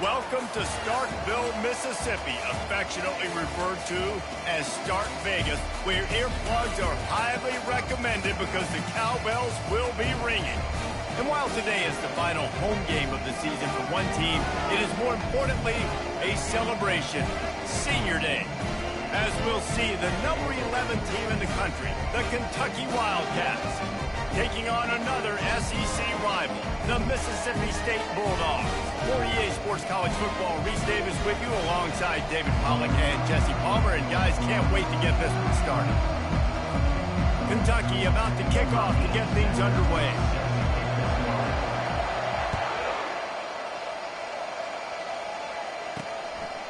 Welcome to Starkville, Mississippi, affectionately referred to as Stark Vegas, where earplugs are highly recommended because the cowbells will be ringing. And while today is the final home game of the season for one team, it is more importantly a celebration, Senior Day. As we'll see, the number 11 team in the country, the Kentucky Wildcats, taking on another SEC rival, the Mississippi State Bulldogs. For EA Sports College Football, Reese Davis with you alongside David Pollack and Jesse Palmer. And guys, can't wait to get this one started. Kentucky about to kick off to get things underway.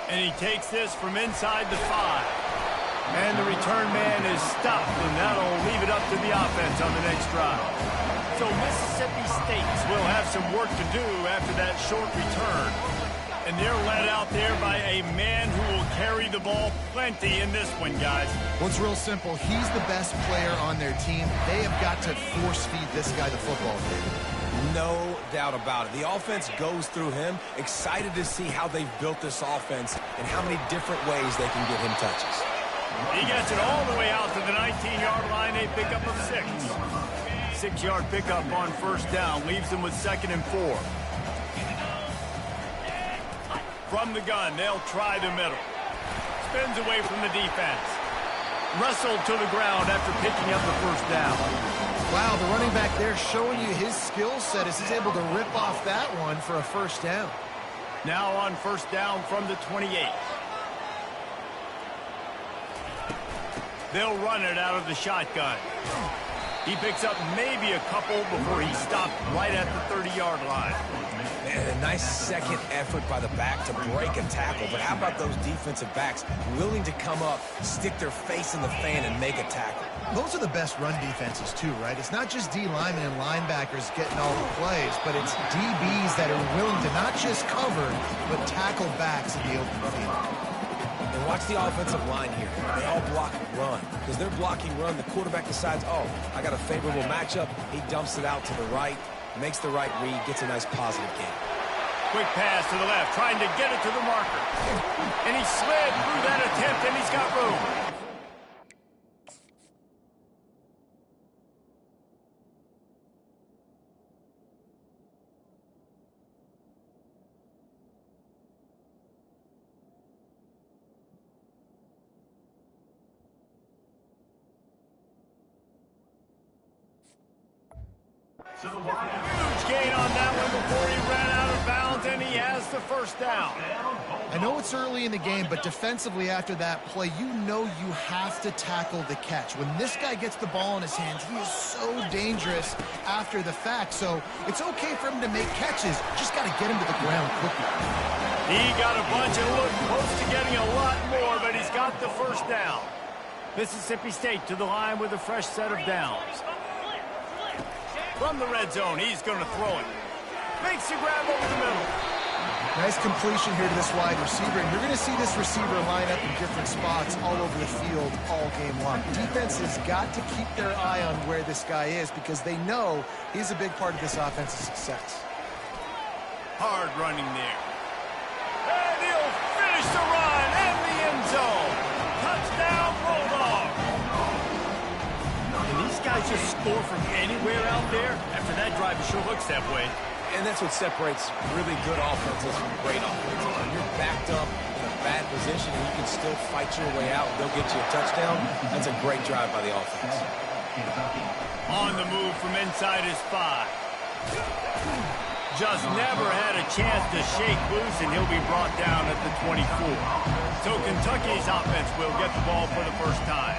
And he takes this from inside the 5. And the return man is stopped, and that'll leave it up to the offense on the next drive. So Mississippi State will have some work to do after that short return. And they're led out there by a man who will carry the ball plenty in this one, guys. Well, it's real simple. He's the best player on their team. They have got to force-feed this guy the football, David. No doubt about it. The offense goes through him. Excited to see how they've built this offense and how many different ways they can get him touches. He gets it all the way out to the 19-yard line, a pickup of 6. 6-yard pickup on first down, leaves them with 2nd and 4. From the gun, they'll try the middle. Spins away from the defense. Wrestled to the ground after picking up the first down. Wow, the running back there showing you his skill set as he's able to rip off that one for a first down. Now on first down from the 28. They'll run it out of the shotgun. He picks up maybe a couple before he stopped right at the 30-yard line. Man, a nice second effort by the back to break a tackle. But how about those defensive backs willing to come up, stick their face in the fan, and make a tackle? Those are the best run defenses, too, right? It's not just D linemen and linebackers getting all the plays, but it's DBs that are willing to not just cover, but tackle backs in the open field. And watch the offensive line here. They all block run. Because they're blocking run, the quarterback decides, oh, I got a favorable matchup. He dumps it out to the right, makes the right read, gets a nice positive gain. Quick pass to the left, trying to get it to the marker. And he slid through that attempt, and he's got room. Huge gain on that one before he ran out of bounds, and he has the first down. I know it's early in the game, but defensively after that play, you know you have to tackle the catch. When this guy gets the ball in his hands, he is so dangerous after the fact. So it's okay for him to make catches. Just got to get him to the ground quickly. He got a bunch and looked close to getting a lot more, but he's got the first down. Mississippi State to the line with a fresh set of downs. From the red zone, he's going to throw it. Makes the grab over the middle. Nice completion here to this wide receiver. And you're going to see this receiver line up in different spots all over the field all game long. Defense has got to keep their eye on where this guy is because they know he's a big part of this offense's success. Hard running there. And he'll finish the run in the end zone. Touchdown, Bulldogs. And these guys just score from anywhere out there. After that drive, it sure looks that way. And that's what separates really good offenses from great offenses. When you're backed up in a bad position and you can still fight your way out and they'll get you a touchdown, that's a great drive by the offense. On the move from inside his 5. Just never had a chance to shake loose, and he'll be brought down at the 24. So Kentucky's offense will get the ball for the first time.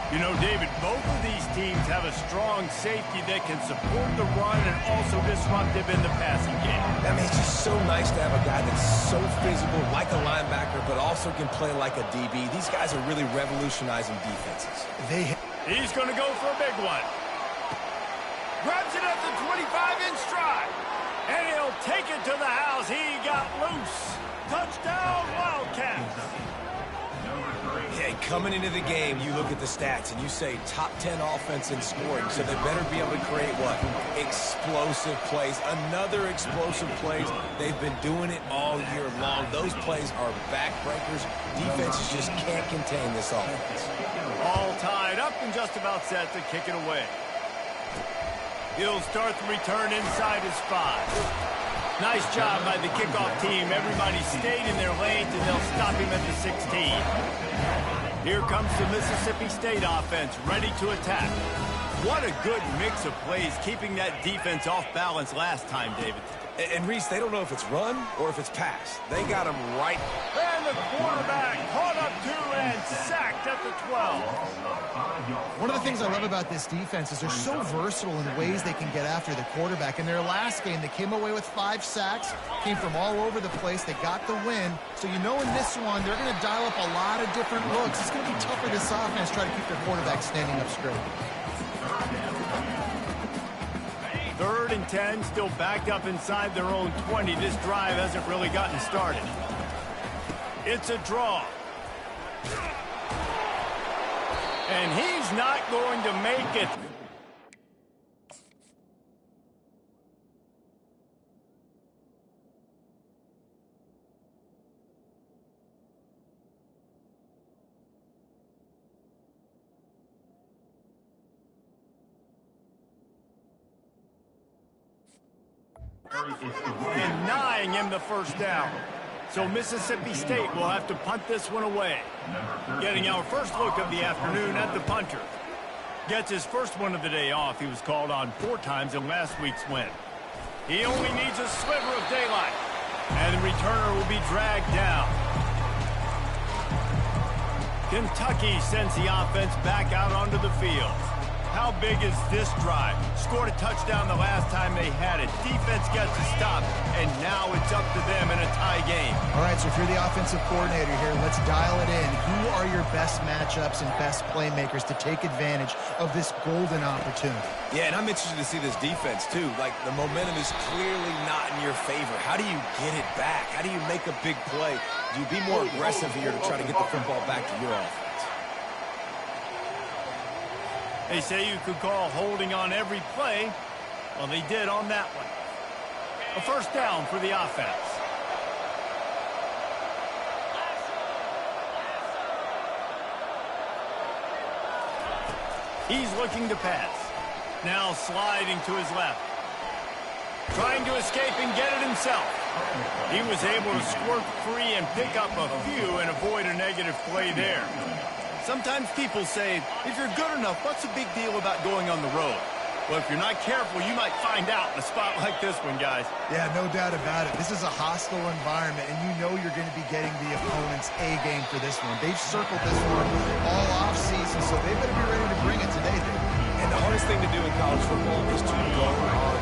You know, David, both of these teams have a strong safety that can support the run and also disruptive in the passing game. I mean, it's just so nice to have a guy that's so physical, like a linebacker, but also can play like a DB. These guys are really revolutionizing defenses. He's going to go for a big one. Grabs it at the 25 in stride. And he'll take it to the house. He got loose. Touchdown, Wildcats. Yeah, coming into the game, you look at the stats and you say top 10 offense in scoring, so they better be able to create what? Explosive plays. Another explosive plays. They've been doing it all year long. Those plays are backbreakers. Defenses just can't contain this offense. All tied up and just about set to kick it away. He'll start the return inside his 5. Nice job by the kickoff team. Everybody stayed in their lanes, and they'll stop him at the 16. Here comes the Mississippi State offense, ready to attack. What a good mix of plays, keeping that defense off balance last time, David. And Reese, they don't know if it's run or if it's pass. They got him right. And the quarterback caught up to and sacked at the 12. One of the things I love about this defense is they're so versatile in ways they can get after the quarterback. In their last game, they came away with 5 sacks, came from all over the place. They got the win. So you know in this one, they're going to dial up a lot of different looks. It's going to be tough for this offense to try to keep their quarterback standing up straight. 3rd and 10, still backed up inside their own 20. This drive hasn't really gotten started. It's a draw. And he's not going to make it. Denying him the first down. So Mississippi State will have to punt this one away. Getting our first look of the afternoon at the punter. Gets his first one of the day off. He was called on 4 times in last week's win. He only needs a sliver of daylight. And the returner will be dragged down. Kentucky sends the offense back out onto the field. How big is this drive? Scored a touchdown the last time they had it. Defense gets a stop, and now it's up to them in a tie game. All right, so if you're the offensive coordinator here, let's dial it in. Who are your best matchups and best playmakers to take advantage of this golden opportunity? Yeah, and I'm interested to see this defense, too. Like, the momentum is clearly not in your favor. How do you get it back? How do you make a big play? Do you be more aggressive here to try to get the football back to your offense? They say you could call holding on every play. Well, they did on that one. A first down for the offense. He's looking to pass. Now sliding to his left. Trying to escape and get it himself. He was able to squirt free and pick up a few and avoid a negative play there. Sometimes people say, if you're good enough, what's the big deal about going on the road? Well, if you're not careful, you might find out in a spot like this one, guys. Yeah, no doubt about it. This is a hostile environment, and you know you're going to be getting the opponent's A game for this one. They've circled this one all offseason, so they better be ready to bring it today, Dave. And the hardest thing to do in college football is to go on the road.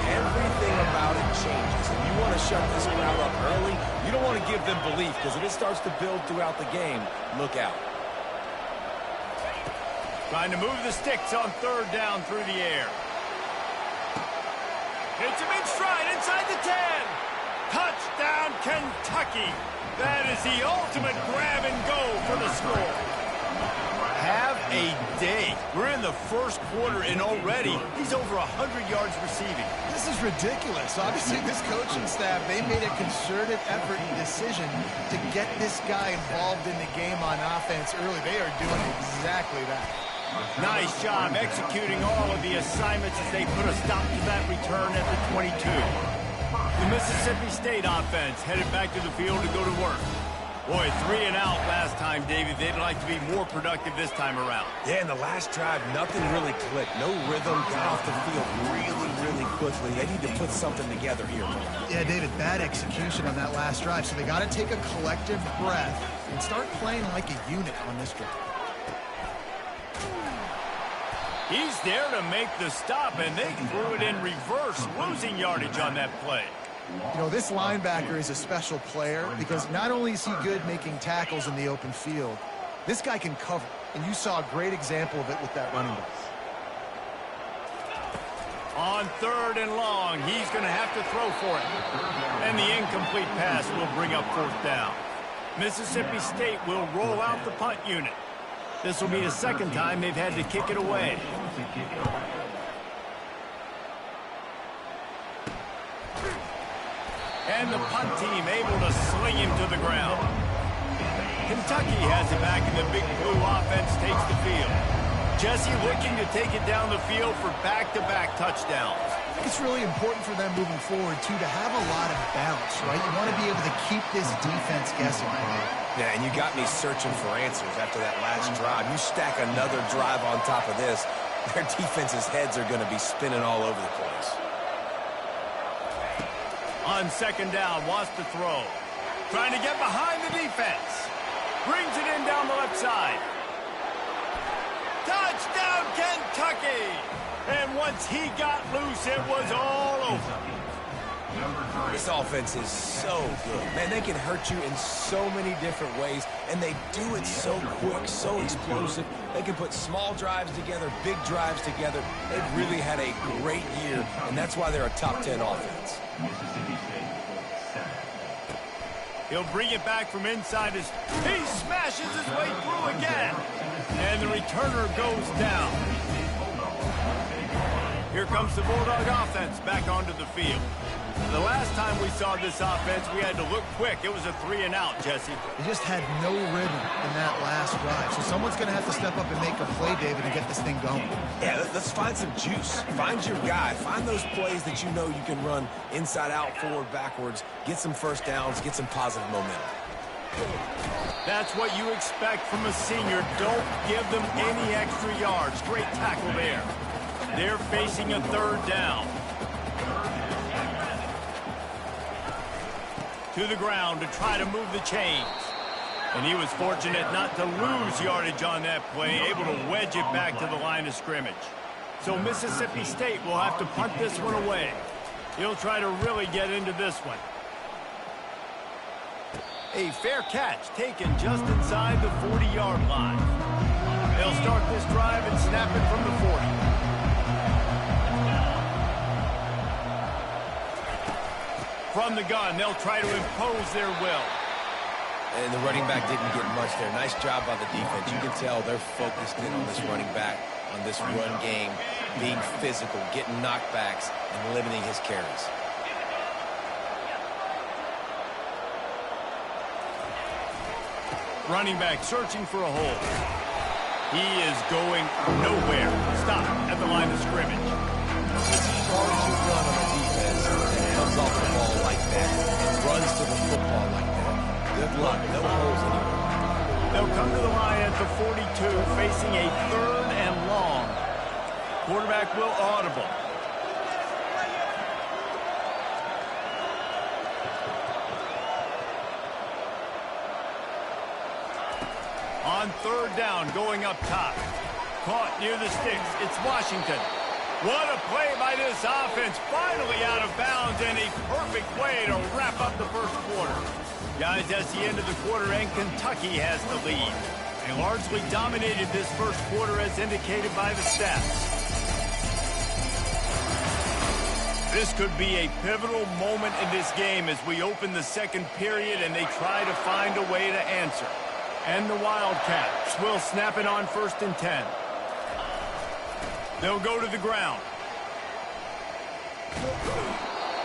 Everything about it changes. If you want to shut this crowd up early, you don't want to give them belief, because if it starts to build throughout the game, look out. Trying to move the sticks on 3rd down through the air. Hits him in stride inside the 10. Touchdown, Kentucky. That is the ultimate grab and go for the score. Have a day. We're in the first quarter, and already he's over 100 yards receiving. This is ridiculous. Obviously, this coaching staff, they made a concerted effort and decision to get this guy involved in the game on offense early. They are doing exactly that. Nice job executing all of the assignments as they put a stop to that return at the 22. The Mississippi State offense headed back to the field to go to work. Boy, 3 and out last time, Davey. They'd like to be more productive this time around. Yeah, in the last drive, nothing really clicked. No rhythm, got off the field really quickly. They need to put something together here. Yeah, David, bad execution on that last drive. So they got to take a collective breath and start playing like a unit on this drive. He's there to make the stop, and they threw it in reverse, losing yardage on that play. You know, this linebacker is a special player because not only is he good making tackles in the open field, this guy can cover, and you saw a great example of it with that running back. On 3rd and long, he's going to have to throw for it. And the incomplete pass will bring up 4th down. Mississippi State will roll out the punt unit. This will be the second time they've had to kick it away. And the punt team able to sling him to the ground. Kentucky has it back, and the Big Blue offense takes the field. Jesse looking to take it down the field for back-to-back touchdowns. I think it's really important for them moving forward, too, to have a lot of bounce, right? You want to be able to keep this defense guessing, Bob. Yeah, and you got me searching for answers after that last drive. You stack another drive on top of this, their defense's heads are going to be spinning all over the place. On second down, wants to throw. Trying to get behind the defense. Brings it in down the left side. Touchdown, Kentucky! And once he got loose, it was all over. This offense is so good. Man, they can hurt you in so many different ways, and they do it so quick, so explosive. They can put small drives together, big drives together. They've really had a great year, and that's why they're a top 10 offense. He'll bring it back from inside he smashes his way through again. And the returner goes down. Here comes the Bulldog offense back onto the field. The last time we saw this offense, we had to look quick. It was a 3-and-out, Jesse. They just had no rhythm in that last drive. So someone's going to have to step up and make a play, David, and get this thing going. Yeah, let's find some juice. Find your guy. Find those plays that you know you can run inside out, forward, backwards. Get some first downs. Get some positive momentum. That's what you expect from a senior. Don't give them any extra yards. Great tackle there. They're facing a third down. To the ground to try to move the chains. And he was fortunate not to lose yardage on that play, able to wedge it back to the line of scrimmage. So Mississippi State will have to punt this one away. He'll try to really get into this one. A fair catch taken just inside the 40-yard line. They'll start this drive and snap it from the 40. From the gun, they'll try to impose their will. And the running back didn't get much there. Nice job by the defense. You can tell they're focused in on this running back, on this run game, being physical, getting knockbacks, and limiting his carries. Running back searching for a hole. He is going nowhere. Stop at the line of scrimmage. It's hard to run on a defense that comes off the ball like that and runs to the football like that. Good luck. No holes anymore. They'll come to the line at the 42, facing a third and long. Quarterback will audible. On third down, going up top. Caught near the sticks. It's Washington. What a play by this offense. Finally out of bounds, and a perfect way to wrap up the first quarter. Guys, that's the end of the quarter, and Kentucky has the lead. They largely dominated this first quarter as indicated by the stats. This could be a pivotal moment in this game as we open the second period and they try to find a way to answer. And the Wildcats will snap it on 1st and 10. They'll go to the ground.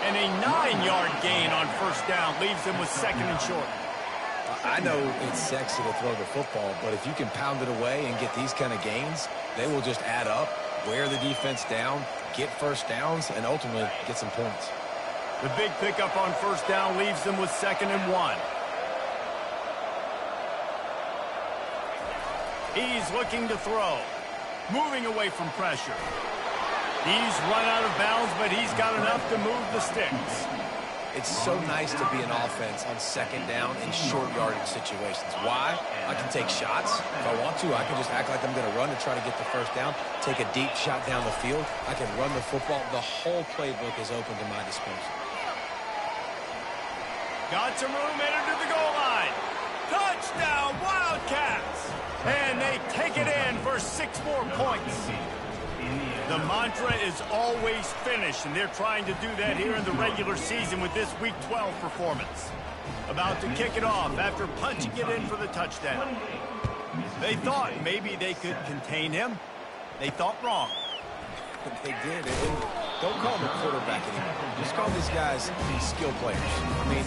And a 9-yard gain on 1st down leaves them with 2nd and short. I know it's sexy to throw the football, but if you can pound it away and get these kind of gains, they will just add up, wear the defense down, get first downs, and ultimately get some points. The big pickup on 1st down leaves them with 2nd and 1. He's looking to throw. Moving away from pressure. He's run out of bounds, but he's got enough to move the sticks. It's so nice to be an offense on 2nd down in short yardage situations. Why? I can take shots. If I want to, I can just act like I'm going to run and try to get the 1st down, take a deep shot down the field. I can run the football. The whole playbook is open to my disposal. Got some room, entered to the goal line. Touchdown, Wildcats! And they take it in for 6 more points. The mantra is always finish, and they're trying to do that here in the regular season with this Week 12 performance. About to kick it off after punching it in for the touchdown. They thought maybe they could contain him. They thought wrong. They did. Don't call them a quarterback anymore. Just call these guys skill players. I mean,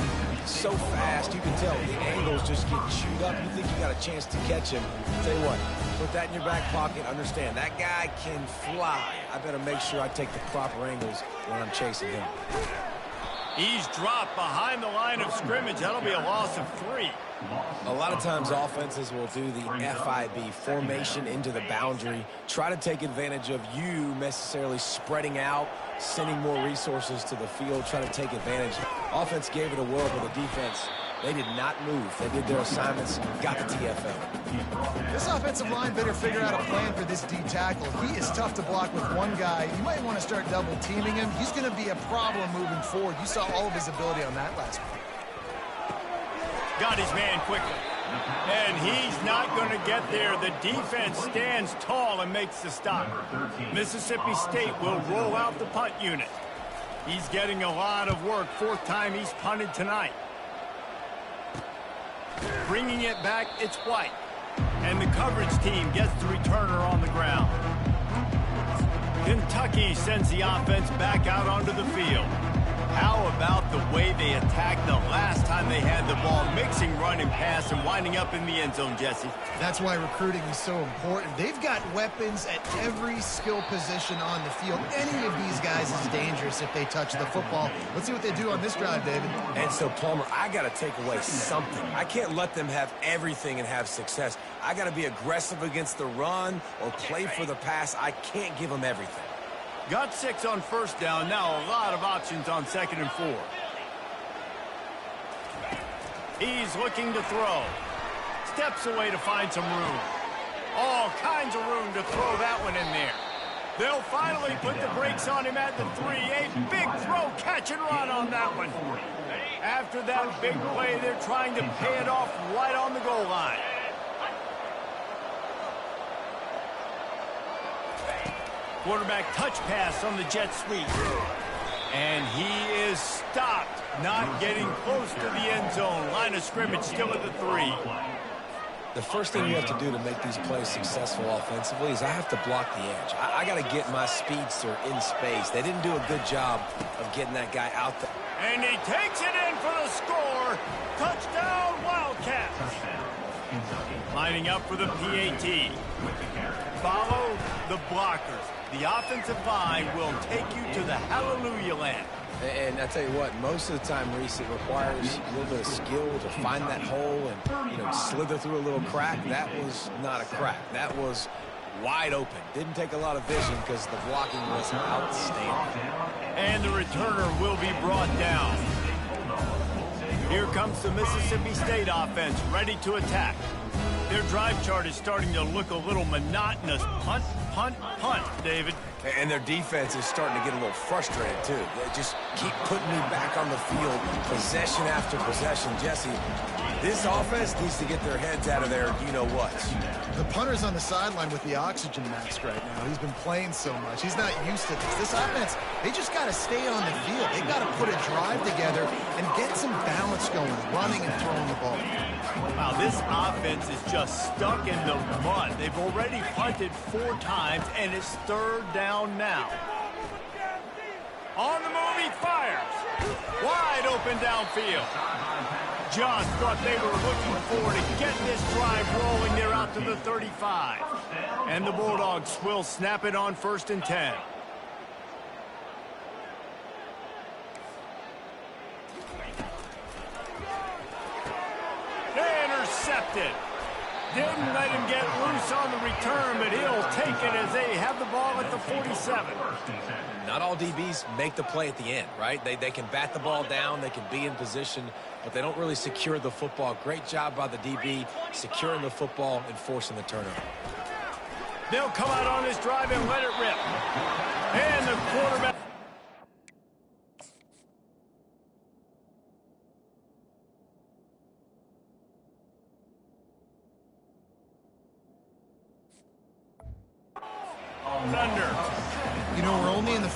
so fast, you can tell the angles just get chewed up. You think you got a chance to catch him. Tell you what, put that in your back pocket. Understand, that guy can fly. I better make sure I take the proper angles when I'm chasing him. He's dropped behind the line of scrimmage. That'll be a loss of 3. A lot of times offenses will do the FIB, formation into the boundary, try to take advantage of you necessarily spreading out, sending more resources to the field, try to take advantage. Offense gave it a whirl, but the defense, they did not move. They did their assignments, got the TFL. This offensive line better figure out a plan for this D tackle. He is tough to block with one guy. You might want to start double teaming him. He's going to be a problem moving forward. You saw all of his ability on that last week. Got his man quickly. And he's not going to get there. The defense stands tall and makes the stop. Mississippi State will roll out the punt unit. He's getting a lot of work. 4th time he's punted tonight. Bringing it back, it's White. And the coverage team gets the returner on the ground. Kentucky sends the offense back out onto the field. How about the way they attacked the last time they had the ball, mixing run and pass and winding up in the end zone, Jesse? That's why recruiting is so important. They've got weapons at every skill position on the field. Any of these guys is dangerous if they touch the football. Let's see what they do on this drive, David. And so, Palmer, I got to take away something. I can't let them have everything and have success. I got to be aggressive against the run or play for the pass. I can't give them everything. Got 6 on 1st down. Now a lot of options on 2nd and 4. He's looking to throw. Steps away to find some room. All kinds of room to throw that one in there. They'll finally put the brakes on him at the 3. A big throw, catch and run on that one. After that big play, they're trying to pay it off right on the goal line. Quarterback touch pass on the jet sweep. And he is stopped, not getting close to the end zone. Line of scrimmage still at the 3. The first thing you have to do to make these plays successful offensively is I have to block the edge. I got to get my speedster in space. They didn't do a good job of getting that guy out there. And he takes it in for the score. Touchdown, Wildcats. Lining up for the PAT. Follow the blockers. The offensive line will take you to the hallelujah land. And I tell you what, most of the time, Reese, it requires a little bit of skill to find that hole and, slither through a little crack. That was not a crack. That was wide open. Didn't take a lot of vision because the blocking was outstanding. And the returner will be brought down. Here comes the Mississippi State offense, ready to attack. Their drive chart is starting to look a little monotonous. Punt, punt, punt, David. And their defense is starting to get a little frustrated, too. They just keep putting me back on the field, possession after possession. Jesse, this offense needs to get their heads out of their you-know-what. The punter's on the sideline with the oxygen mask right now. He's been playing so much. He's not used to this. This offense, they just got to stay on the field. They got to put a drive together and get some balance going, running and throwing the ball. Wow, this offense is just stuck in the mud. They've already punted 4 times, and it's 3rd down now. On the move, he fires. Wide open downfield. Just what they were looking for to get this drive rolling. They're out to the 35. And the Bulldogs will snap it on 1st and 10. Intercepted. Didn't let him get loose on the return, but he'll take it as they have the ball at the 47. Not all DBs make the play at the end, right? They can bat the ball down, they can be in position, but they don't really secure the football. Great job by the DB securing the football and forcing the turnover. They'll come out on this drive and let it rip. And the quarterback. Thunder.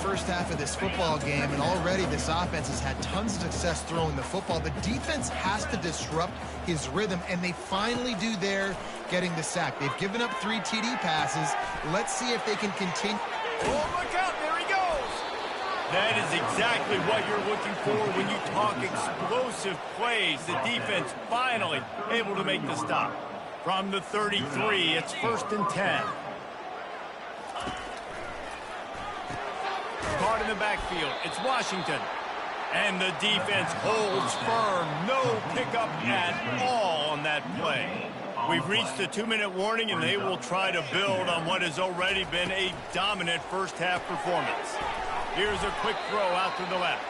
first half of this football game, and already this offense has had tons of success throwing the football. The defense has to disrupt his rhythm, and they finally do there, getting the sack. They've given up 3 TD passes. Let's see if they can continue. Oh, look out, there he goes. That is exactly what you're looking for when you talk explosive plays. The defense finally able to make the stop. From the 33, it's 1st and 10. Caught in the backfield, it's Washington. And the defense holds firm. No pickup at all on that play. We've reached the 2-minute warning, and they will try to build on what has already been a dominant first-half performance. Here's a quick throw out to the left.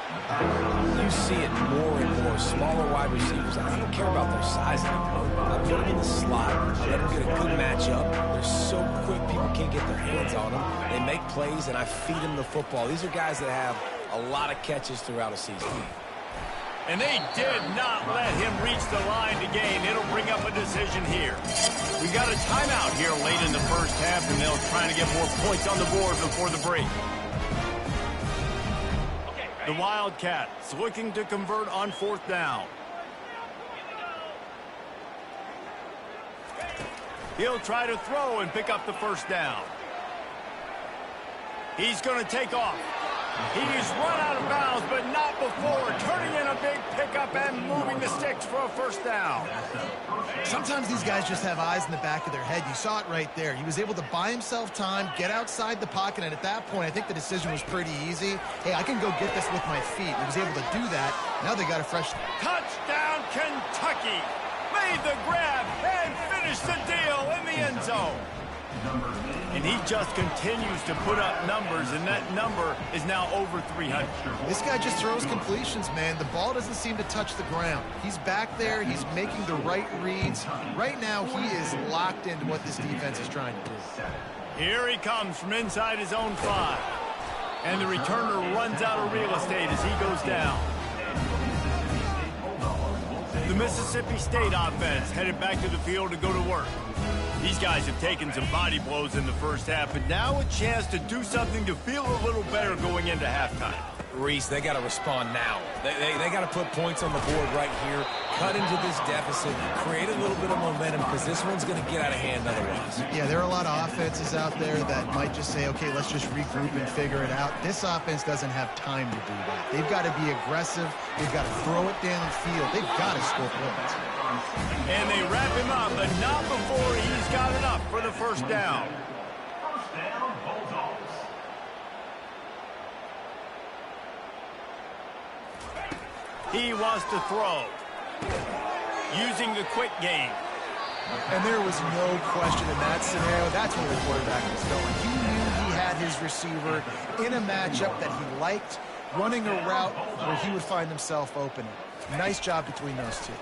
You see it more and more. Smaller wide receivers. I don't care about their size anymore. I put them in the slot. I let them get a good matchup. They're so quick, people can't get their hands on them. They make plays, and I feed them the football. These are guys that have a lot of catches throughout a season. And they did not let him reach the line to gain. It'll bring up a decision here. We got a timeout here late in the first half, and they'll try to get more points on the board before the break. The Wildcats looking to convert on 4th down. He'll try to throw and pick up the 1st down. He's going to take off. He's run out of bounds, but not before turning in a big pickup and moving the sticks for a 1st down. Sometimes these guys just have eyes in the back of their head. You saw it right there. He was able to buy himself time, get outside the pocket, and at that point, I think the decision was pretty easy. Hey, I can go get this with my feet. He was able to do that. Now they got a fresh... Touchdown, Kentucky! Made the grab and finished the deal in the end zone. And he just continues to put up numbers, and that number is now over 300. This guy just throws completions, man. The ball doesn't seem to touch the ground. He's back there. He's making the right reads. Right now, he is locked into what this defense is trying to do. Here he comes from inside his own 5. And the returner runs out of real estate as he goes down. The Mississippi State offense headed back to the field to go to work. These guys have taken some body blows in the first half, but now a chance to do something to feel a little better going into halftime. Reese, they got to respond now. They got to put points on the board right here, cut into this deficit, create a little bit of momentum, because this one's going to get out of hand otherwise. Yeah, there are a lot of offenses out there that might just say, okay, let's just regroup and figure it out. This offense doesn't have time to do that. They've got to be aggressive. They've got to throw it downfield. They've got to score points. And they wrap him up, but not before he's got enough for the 1st down. He wants to throw, using the quick game. And there was no question in that scenario. That's where the quarterback was going. He knew he had his receiver in a matchup that he liked, running a route where he would find himself open. Nice job between those two.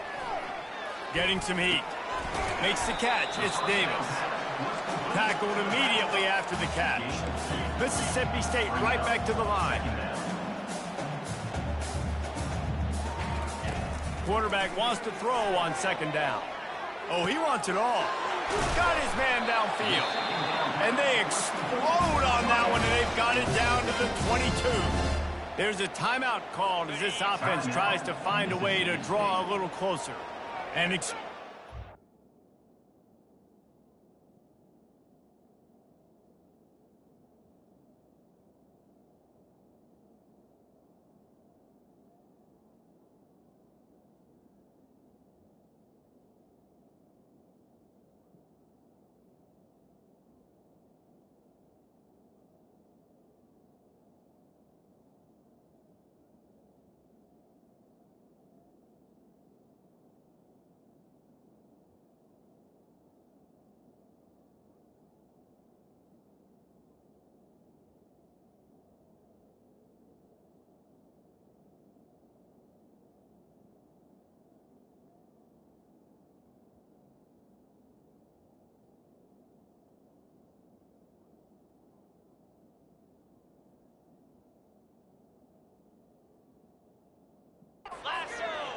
Getting some heat. Makes the catch. It's Davis. Tackled immediately after the catch. Mississippi State right back to the line. Quarterback wants to throw on 2nd down. Oh, he wants it all. Got his man downfield. And they explode on that one, and they've got it down to the 22. There's a timeout called as this offense tries to find a way to draw a little closer. And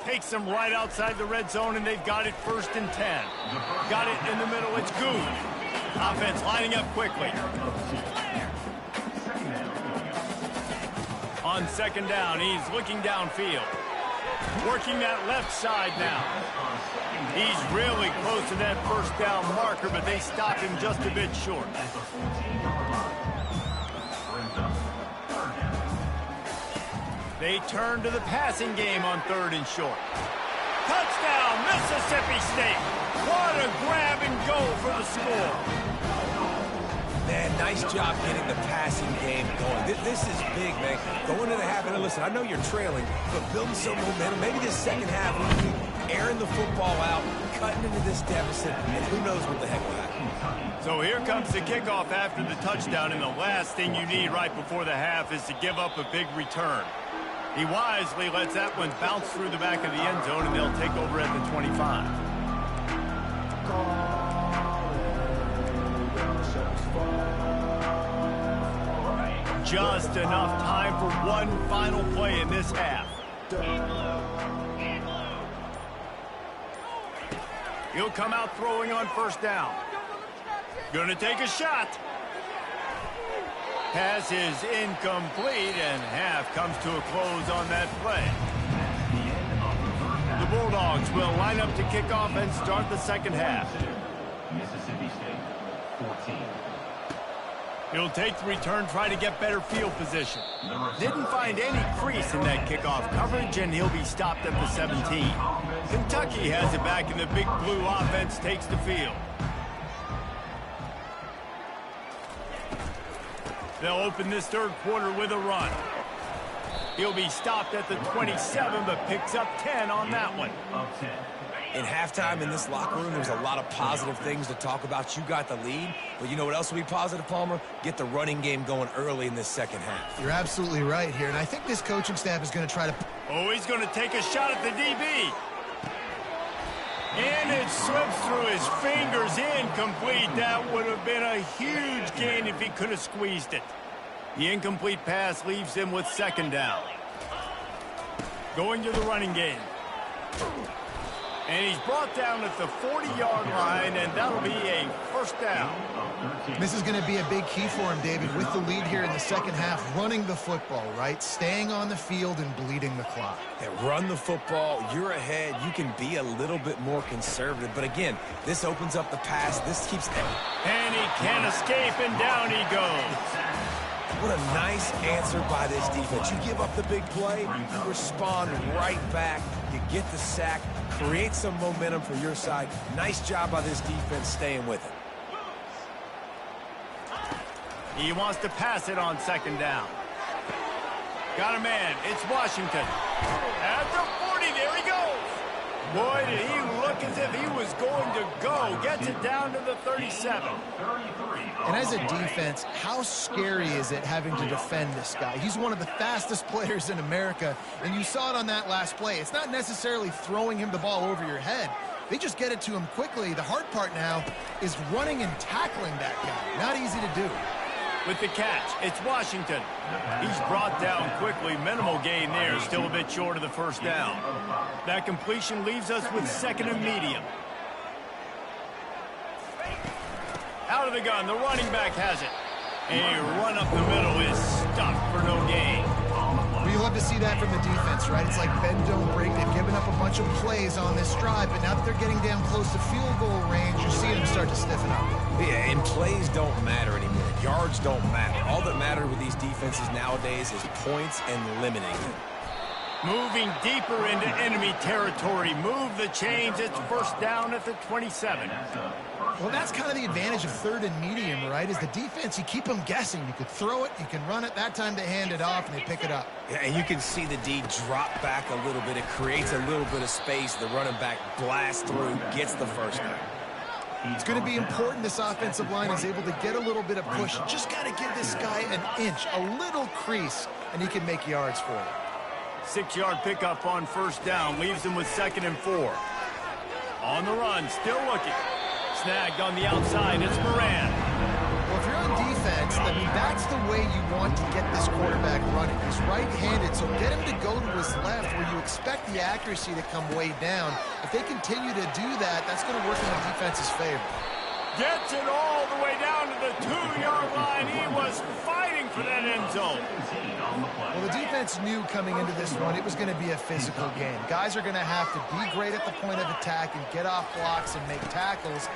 takes them right outside the red zone, and they've got it 1st and 10. Got it in the middle. It's good. Offense lining up quickly. On second down, he's looking downfield. Working that left side now. He's really close to that first down marker, but they stopped him just a bit short. They turn to the passing game on 3rd and short. Touchdown, Mississippi State. What a grab and go for the score. Man, nice job getting the passing game going. This is big, man. Going into the half, and listen, I know you're trailing, but building some momentum. Maybe this second half, airing the football out, cutting into this deficit, and who knows what the heck will happen. So here comes the kickoff after the touchdown, and the last thing you need right before the half is to give up a big return. He wisely lets that one bounce through the back of the end zone, and they'll take over at the 25. Just enough time for one final play in this half. He'll come out throwing on 1st down. Gonna take a shot. Pass is incomplete, and half comes to a close on that play. The Bulldogs will line up to kick off and start the second half. Mississippi State, 14. He'll take the return, try to get better field position. Didn't find any crease in that kickoff coverage, and he'll be stopped at the 17. Kentucky has it back, and the Big Blue offense takes the field. They'll open this 3rd quarter with a run. He'll be stopped at the 27, but picks up 10 on that one. In halftime in this locker room, there's a lot of positive things to talk about. You got the lead, but you know what else will be positive, Palmer? Get the running game going early in this second half. You're absolutely right here, and I think this coaching staff is going to try to... Oh, he's going to take a shot at the DB. And it slips through his fingers, incomplete. That would have been a huge gain if he could have squeezed it. The incomplete pass leaves him with 2nd down. Going to the running game. And he's brought down at the 40-yard line, and that'll be a 1st down. This is going to be a big key for him, David, with the lead here in the second half, running the football, right? Staying on the field and bleeding the clock. Yeah, run the football. You're ahead. You can be a little bit more conservative. But again, this opens up the pass. This keeps... And he can't escape, and down he goes. What a nice answer by this defense. You give up the big play, you respond right back, you get the sack, create some momentum for your side. Nice job by this defense staying with it. He wants to pass it on 2nd down. Got a man. It's Washington. At the 40, there he goes. Boy, did he look as if he was going to go. Gets it down to the 37. And as a defense, how scary is it having to defend this guy? He's one of the fastest players in America, and you saw it on that last play. It's not necessarily throwing him the ball over your head. They just get it to him quickly. The hard part now is running and tackling that guy. Not easy to do. With the catch, it's Washington. He's brought down quickly. Minimal gain there, still a bit short of the 1st down. That completion leaves us with 2nd and medium. Out of the gun, the running back has it. A run up the middle is stuffed for no gain. We love to see that from the defense, right? It's like bend, don't break. They've given up a bunch of plays on this drive, but now that they're getting down close to field goal range, you're seeing them start to stiffen up. Yeah, and plays don't matter anymore. Yards don't matter. All that matters with these defenses nowadays is points and limiting them. Moving deeper into enemy territory. Move the chains. It's 1st down at the 27. Well, that's kind of the advantage of 3rd and medium, right? Is the defense, you keep them guessing. You could throw it, you can run it. That time they hand it off and they pick it up. Yeah, and you can see the D drop back a little bit. It creates a little bit of space. The running back blasts through, gets the 1st down. It's going to be important this offensive line is able to get a little bit of push. Just got to give this guy an inch, a little crease, and he can make yards for it. 6-yard pickup on 1st down leaves him with 2nd and 4. On the run, still looking. Snagged on the outside, it's Moran. Well, if you're on defense, I mean, that's the way you want to get this quarterback running. He's right-handed, so get him to go to his left where you expect the accuracy to come way down. If they continue to do that, that's going to work in the defense's favor. Gets it all the way down to the 2-yard line. He was fighting for that end zone. Well, the defense knew coming into this one it was going to be a physical game. Guys are going to have to be great at the point of attack and get off blocks and make tackles.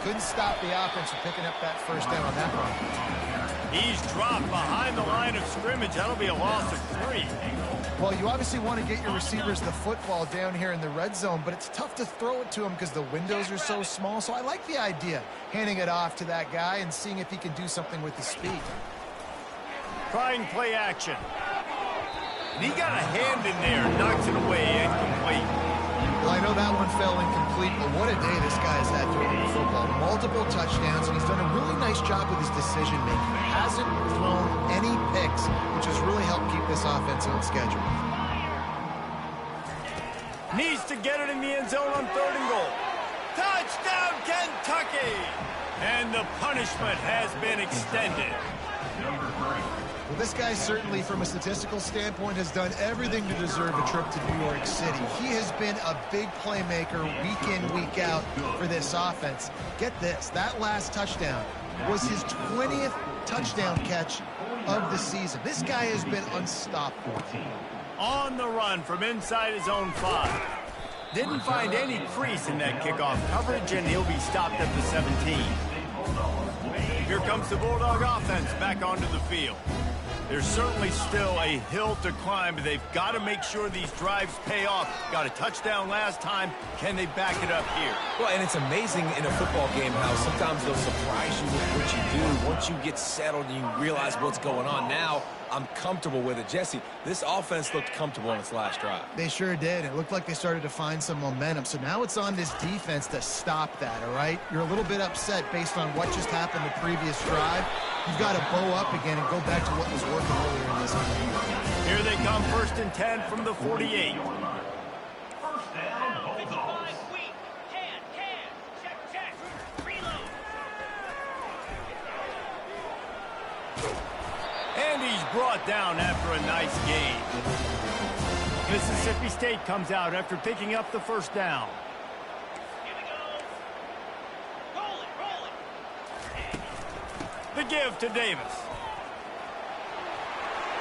Couldn't stop the offense from picking up that first down on that run. He's dropped behind the line of scrimmage. That'll be a loss of 3. Well, you obviously want to get your receivers the football down here in the red zone, but it's tough to throw it to them because the windows are so small. So I like the idea, handing it off to that guy and seeing if he can do something with his speed. Trying play action. And he got a hand in there, knocks it away, incomplete. Well, I know that one fell incomplete, but what a day this guy has had throwing the football. Multiple touchdowns, and he's done a really nice job with his decision-making. Hasn't thrown any picks, which has really helped keep this offense on schedule. Needs to get it in the end zone on 3rd and goal. Touchdown, Kentucky! And the punishment has been extended. Well, this guy certainly, from a statistical standpoint, has done everything to deserve a trip to New York City. He has been a big playmaker week in, week out for this offense. Get this, that last touchdown was his 20th touchdown catch of the season. This guy has been unstoppable. On the run from inside his own 5. Didn't find any crease in that kickoff coverage, and he'll be stopped at the 17. Here comes the Bulldog offense back onto the field. There's certainly still a hill to climb, but they've got to make sure these drives pay off. Got a touchdown last time. Can they back it up here? Well, and it's amazing in a football game how sometimes they'll surprise you with what you do. Once you get settled and you realize what's going on, now I'm comfortable with it. Jesse, this offense looked comfortable on its last drive. They sure did. It looked like they started to find some momentum. So now it's on this defense to stop that, all right? You're a little bit upset based on what just happened the previous drive. You've got to bow up again and go back to what was working earlier in this game. Here they come, 1st and 10 from the 48. And he's brought down after a nice gain. Mississippi State comes out after picking up the 1st down. The give to Davis.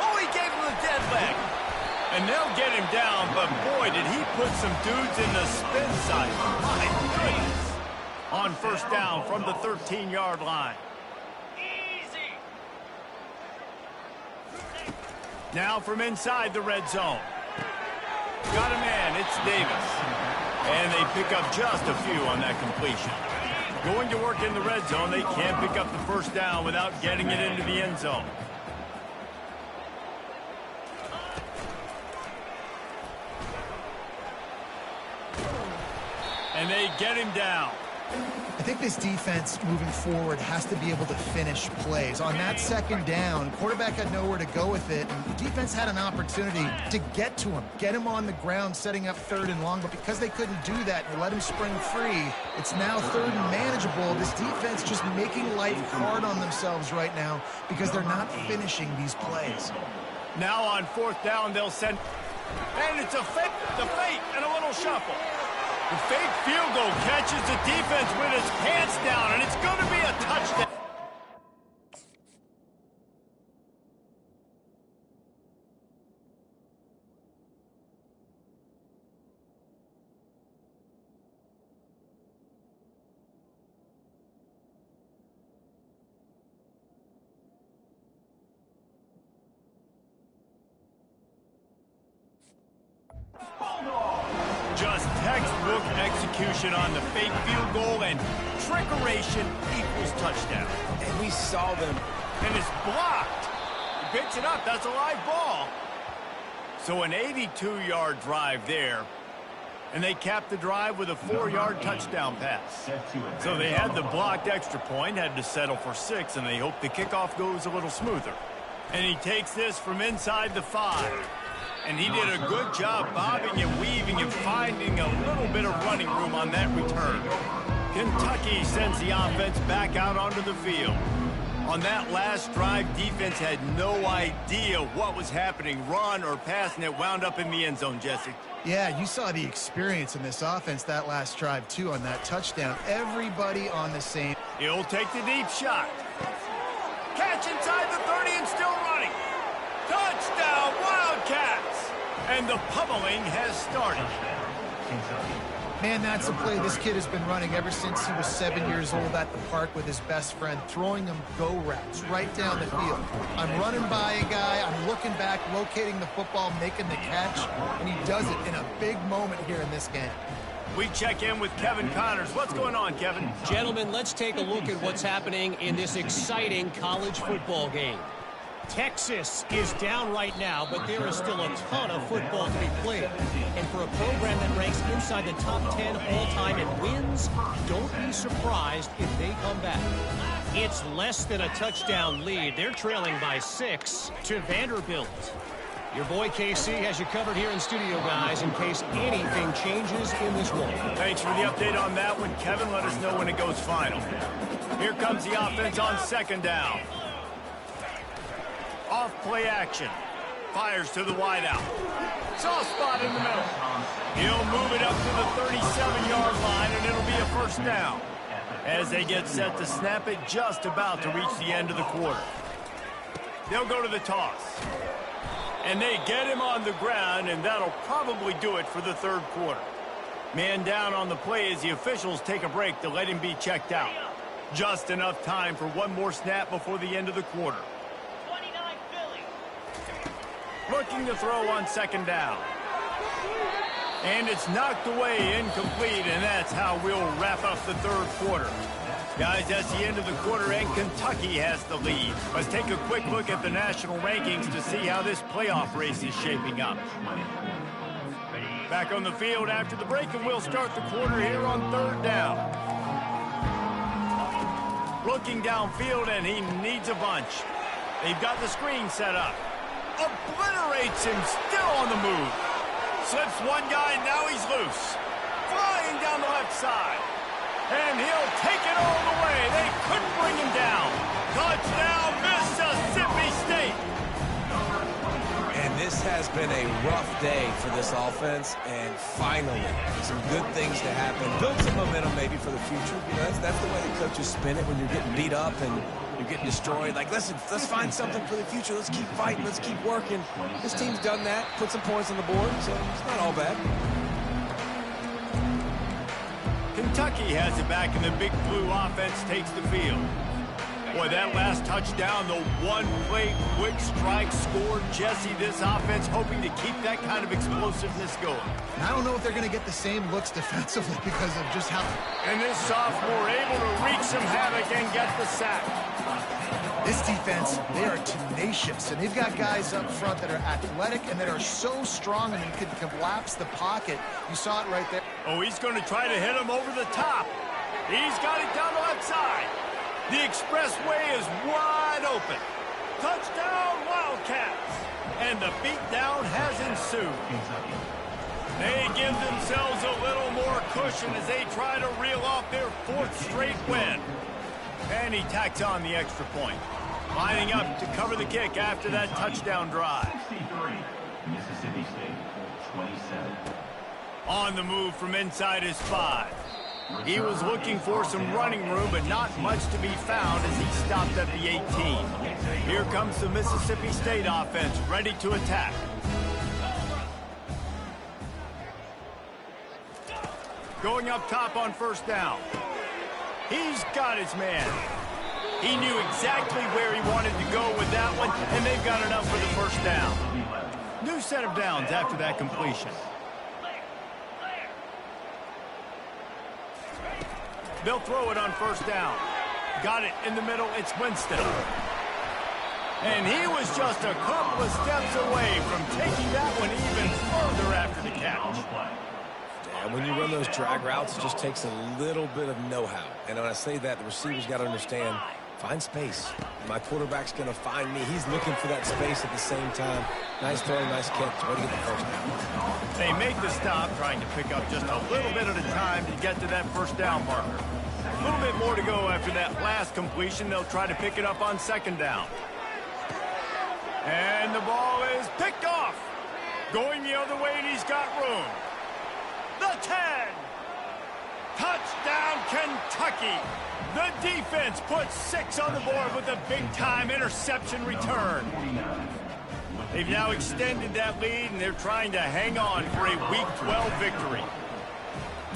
Oh, he gave him the dead leg. And they'll get him down, but boy, did he put some dudes in the spin cycle. My goodness. On 1st down from the 13-yard line. Easy. Now from inside the red zone. Got a man, it's Davis. And they pick up just a few on that completion. Going to work in the red zone, they can't pick up the 1st down without getting it into the end zone. And they get him down. I think this defense moving forward has to be able to finish plays. On that 2nd down, quarterback had nowhere to go with it, and the defense had an opportunity to get to him, get him on the ground, setting up 3rd and long, but because they couldn't do that and let him spring free, it's now 3rd and manageable. This defense just making life hard on themselves right now because they're not finishing these plays. Now on 4th down, they'll send, and it's a fake, and a little shuffle. The fake field goal catches the defense with his pants down, and it's going to be a touchdown. Just textbook execution on the fake field goal, and trickeration equals touchdown. And we saw them. And it's blocked. He picks it up. That's a live ball. So an 82-yard drive there. And they capped the drive with a 4-yard touchdown pass. So they had the blocked extra point, had to settle for 6, and they hope the kickoff goes a little smoother. And he takes this from inside the 5. And he did a good job bobbing and weaving and finding a little bit of running room on that return. Kentucky sends the offense back out onto the field. On that last drive, defense had no idea what was happening, run or pass, and it wound up in the end zone, Jesse. Yeah, you saw the experience in this offense that last drive, too, on that touchdown. Everybody on the same. He'll take the deep shot. Catch inside the 30 and still run. And the pummeling has started. Man, that's a play this kid has been running ever since he was 7 years old at the park with his best friend, throwing him go routes right down the field. I'm running by a guy, I'm looking back, locating the football, making the catch, and he does it in a big moment here in this game. We check in with Kevin Connors. What's going on, Kevin? Gentlemen, let's take a look at what's happening in this exciting college football game. Texas is down right now, but there is still a ton of football to be played. And for a program that ranks inside the top 10 all-time in wins, don't be surprised if they come back. It's less than a touchdown lead. They're trailing by 6 to Vanderbilt. Your boy KC has you covered here in studio, guys, in case anything changes in this one. Thanks for the update on that one, Kevin. Let us know when it goes final. Here comes the offense on second down. Off play action. Fires to the wideout. Soft spot in the middle. He'll move it up to the 37-yard line, and it'll be a first down. As they get set to snap it, just about to reach the end of the quarter. They'll go to the toss. And they get him on the ground, and that'll probably do it for the third quarter. Man down on the play as the officials take a break to let him be checked out. Just enough time for one more snap before the end of the quarter. Looking to throw on second down. And it's knocked away, incomplete, and that's how we'll wrap up the third quarter. Guys, that's the end of the quarter, and Kentucky has the lead. Let's take a quick look at the national rankings to see how this playoff race is shaping up. Back on the field after the break, and we'll start the quarter here on third down. Looking downfield, and he needs a bunch. They've got the screen set up. Obliterates him, still on the move. Slips one guy, now he's loose. Flying down the left side. And he'll take it all the way. They couldn't bring him down. Touchdown, Mississippi State. And this has been a rough day for this offense, and finally, some good things to happen. Build some momentum maybe for the future. You know, that's the way the coaches spin it when you're getting beat up and you're getting destroyed. Like, listen, let's find something for the future. Let's keep fighting. Let's keep working. This team's done that, put some points on the board, so it's not all bad. Kentucky has it back, and the Big Blue offense takes the field. Boy, that last touchdown, the one-play quick strike scored. Jesse, this offense hoping to keep that kind of explosiveness going. And I don't know if they're going to get the same looks defensively because of just how... And this sophomore able to wreak some havoc and get the sack. This defense, they are tenacious, and they've got guys up front that are athletic and that are so strong and can collapse the pocket. You saw it right there. Oh, he's going to try to hit him over the top. He's got it down the left side. The expressway is wide open. Touchdown, Wildcats. And the beatdown has ensued. They give themselves a little more cushion as they try to reel off their fourth straight win. And he tacks on the extra point. Lining up to cover the kick after that touchdown drive. 63, Mississippi State, 27. On the move from inside his 5. He was looking for some running room, but not much to be found as he stopped at the 18. Here comes the Mississippi State offense, ready to attack. Going up top on first down. He's got his man. He knew exactly where he wanted to go with that one, and they've got enough for the first down. New set of downs after that completion. They'll throw it on first down. Got it in the middle. It's Winston. And he was just a couple of steps away from taking that one even further after the catch. And when you run those drag routes, it just takes a little bit of know-how. And when I say that, the receivers got to understand, find space. My quarterback's going to find me. He's looking for that space at the same time. Nice throw, nice catch. Way to get the first down. They make the stop, trying to pick up just a little bit at a time to get to that first down marker. A little bit more to go after that last completion. They'll try to pick it up on second down. And the ball is picked off. Going the other way, and he's got room. The 10. Touchdown, Kentucky. The defense puts 6 on the board with a big-time interception return. They've now extended that lead, and they're trying to hang on for a Week 12 victory.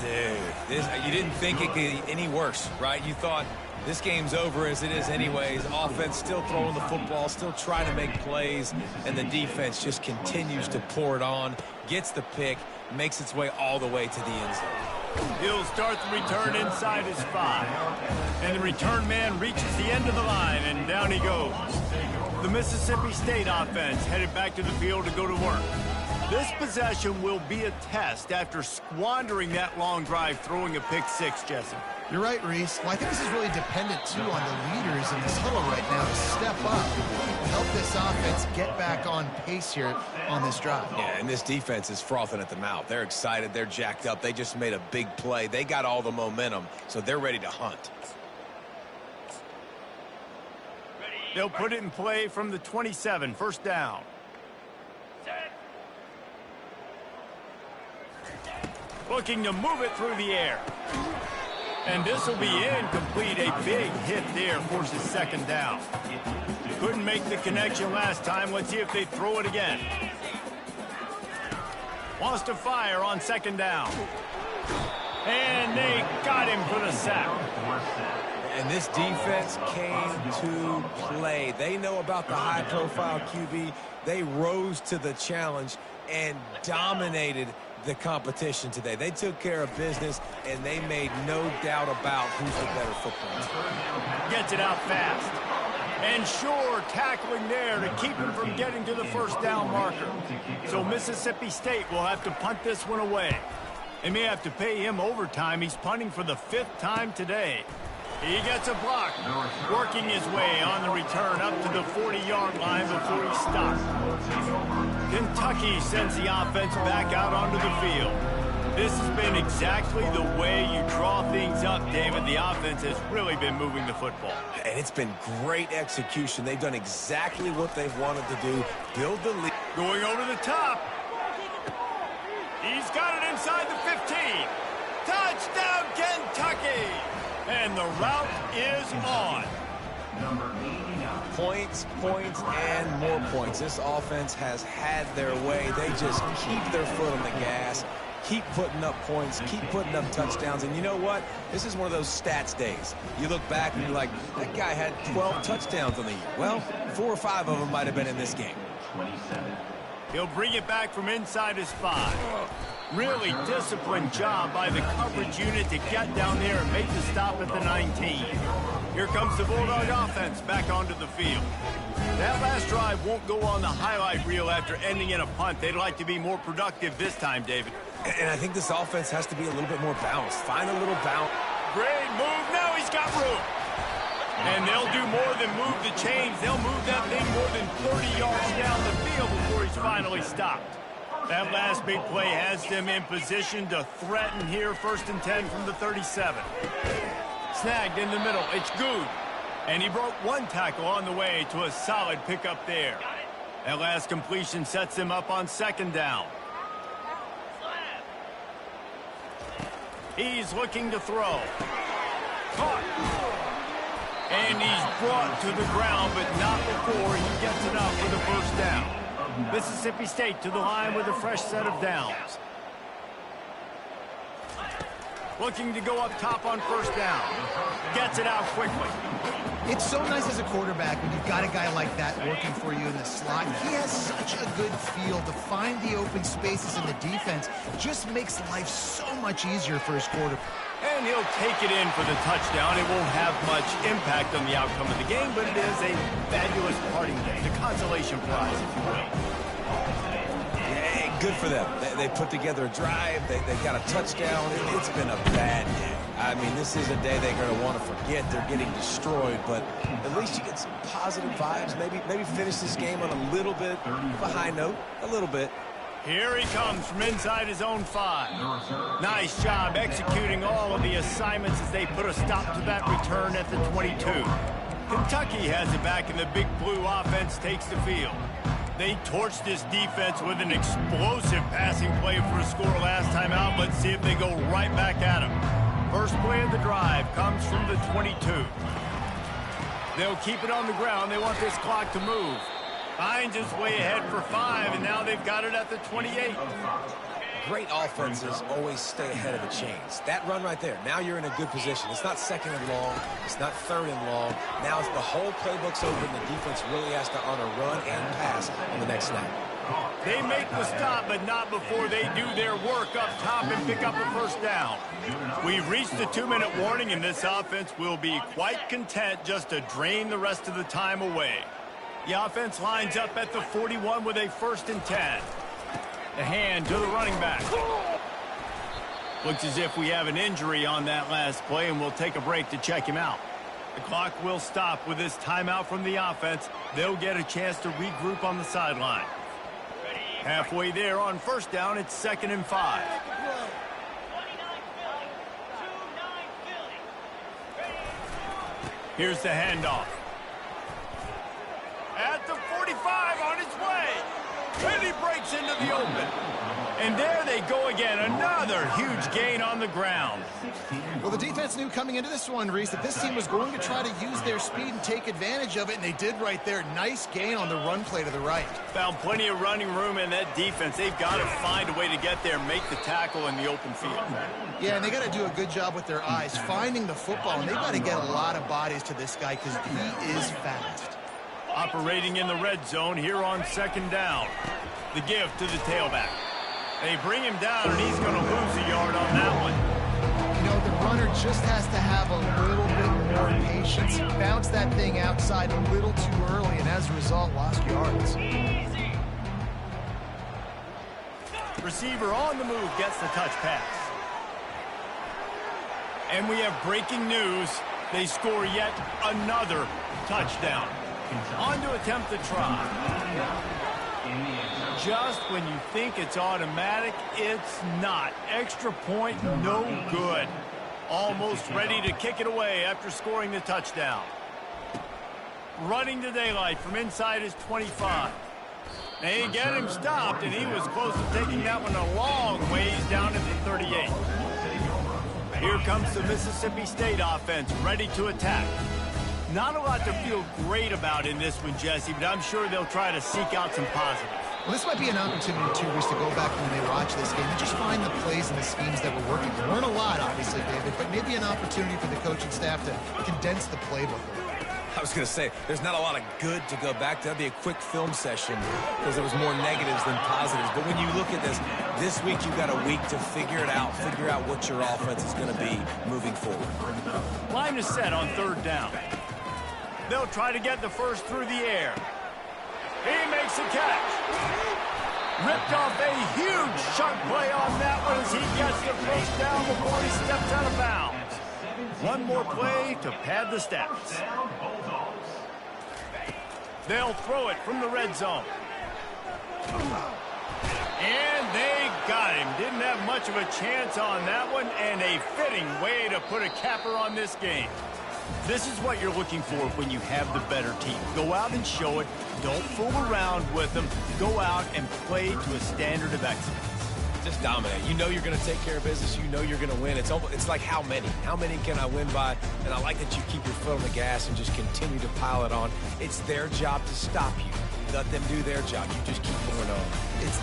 Dude, you didn't think it could get any worse, right? You thought this game's over as it is anyways. Offense still throwing the football, still trying to make plays, and the defense just continues to pour it on, gets the pick, makes its way all the way to the end zone. He'll start the return inside his 5. And the return man reaches the end of the line, and down he goes. The Mississippi State offense headed back to the field to go to work. This possession will be a test after squandering that long drive throwing a pick 6, Jesse. You're right, Reese. Well, I think this is really dependent, too, on the leaders in this huddle right now to step up, help this offense get back on pace here on this drive. Yeah, and this defense is frothing at the mouth. They're excited. They're jacked up. They just made a big play. They got all the momentum, so they're ready to hunt. They'll put it in play from the 27, first down. Looking to move it through the air. And this will be incomplete. A big hit there forces second down. Couldn't make the connection last time. Let's see if they throw it again. Wants to fire on second down. And they got him for the sack. And this defense came to play. They know about the high-profile QB. They rose to the challenge and dominated the competition today. They took care of business, and they made no doubt about who's the better football team. Gets it out fast. And sure, tackling there to keep him from getting to the first down marker. So Mississippi State will have to punt this one away. They may have to pay him overtime. He's punting for the 5th time today. He gets a block, working his way on the return up to the 40-yard line before he stops. Kentucky sends the offense back out onto the field. This has been exactly the way you draw things up, David. The offense has really been moving the football. And it's been great execution. They've done exactly what they've wanted to do, build the lead. Going over the top. He's got it inside the 15. Touchdown, Kentucky! And the route is on. Points, points, and more points. This offense has had their way. They just keep their foot on the gas, keep putting up points, keep putting up touchdowns. And you know what? This is one of those stats days. You look back and you're like, that guy had 12 touchdowns on the year. Well, 4 or 5 of them might have been in this game. He'll bring it back from inside his 5. Really disciplined job by the coverage unit to get down there and make the stop at the 19. Here comes the Bulldog offense back onto the field. That last drive won't go on the highlight reel after ending in a punt. They'd like to be more productive this time, David. And I think this offense has to be a little bit more balanced. Find a little balance. Great move. Now he's got room. And they'll do more than move the chains. They'll move that thing more than 30 yards down the field before he's finally stopped. That last big play has them in position to threaten here, 1st and 10 from the 37. Snagged in the middle. It's good. And he broke one tackle on the way to a solid pickup there. That last completion sets them up on 2nd down. He's looking to throw. Caught. And he's brought to the ground, but not before he gets it up for the first down. Mississippi State to the line with a fresh set of downs. Looking to go up top on 1st down. Gets it out quickly. It's so nice as a quarterback when you've got a guy like that working for you in the slot. He has such a good feel to find the open spaces in the defense. Just makes life so much easier for his quarterback. And he'll take it in for the touchdown. It won't have much impact on the outcome of the game, but it is a fabulous parting day. The consolation prize, if you will. Hey, good for them. They put together a drive. They got a touchdown. It's been a bad day. I mean, this is a day they're going to want to forget. They're getting destroyed, but at least you get some positive vibes. Maybe finish this game on a little bit of a high note. A little bit. Here he comes from inside his own 5. Nice job executing all of the assignments as they put a stop to that return at the 22. Kentucky has it back, and the big blue offense takes the field. They torched this defense with an explosive passing play for a score last time out. Let's see if they go right back at him. First play of the drive comes from the 22. They'll keep it on the ground. They want this clock to move. Finds his way ahead for 5, and now they've got it at the 28. Great offenses always stay ahead of the chains. That run right there, now you're in a good position. It's not second and long. It's not third and long. Now it's the whole playbook's open. The defense really has to honor run and pass on the next snap. They make the stop, but not before they do their work up top and pick up a first down. We've reached the 2-minute warning, and this offense will be quite content just to drain the rest of the time away. The offense lines up at the 41 with a 1st and 10. The hand to the running back. Looks as if we have an injury on that last play, and we'll take a break to check him out. The clock will stop with this timeout from the offense. They'll get a chance to regroup on the sideline. Halfway there on 1st down, it's 2nd and 5. Here's the handoff. At the 45 on its way. And he breaks into the open. And there they go again. Another huge gain on the ground. Well, the defense knew coming into this one, Reese, that this team was going to try to use their speed and take advantage of it, and they did right there. Nice gain on the run play to the right. Found plenty of running room in that defense. They've got to find a way to get there and make the tackle in the open field. Yeah, and they got to do a good job with their eyes, finding the football, and they've got to get a lot of bodies to this guy because he is fast. Operating in the red zone here on 2nd down. The give to the tailback. They bring him down, and he's going to lose a yard on that one. You know, the runner just has to have a little bit more patience. Bounce that thing outside a little too early, and as a result, lost yards. Receiver on the move gets the touch pass. And we have breaking news. They score yet another touchdown. On to attempt the try. Just when you think it's automatic, it's not. Extra point, no good. Almost ready to kick it away after scoring the touchdown. Running to daylight from inside his 25. They get him stopped, and he was close to taking that one a long ways down at the 38. Here comes the Mississippi State offense, ready to attack. Not a lot to feel great about in this one, Jesse, but I'm sure they'll try to seek out some positives. Well, this might be an opportunity, too, Reese, to go back when they watch this game and just find the plays and the schemes that were working. There weren't a lot, obviously, David, but maybe an opportunity for the coaching staff to condense the playbook a little. I was going to say, there's not a lot of good to go back to. That'd be a quick film session because there was more negatives than positives. But when you look at this week you've got a week to figure it out, figure out what your offense is going to be moving forward. Line is set on 3rd down. They'll try to get the first through the air. He makes a catch. Ripped off a huge chunk play on that one as he gets the first down before he steps out of bounds. One more play to pad the stats. They'll throw it from the red zone. And they got him. Didn't have much of a chance on that one, and a fitting way to put a capper on this game. This is what you're looking for when you have the better team. Go out and show it. Don't fool around with them. Go out and play to a standard of excellence. Just dominate. You know you're going to take care of business. You know you're going to win. It's like how many? How many can I win by? And I like that you keep your foot on the gas and just continue to pile it on. It's their job to stop you. Let them do their job. You just keep going on. It's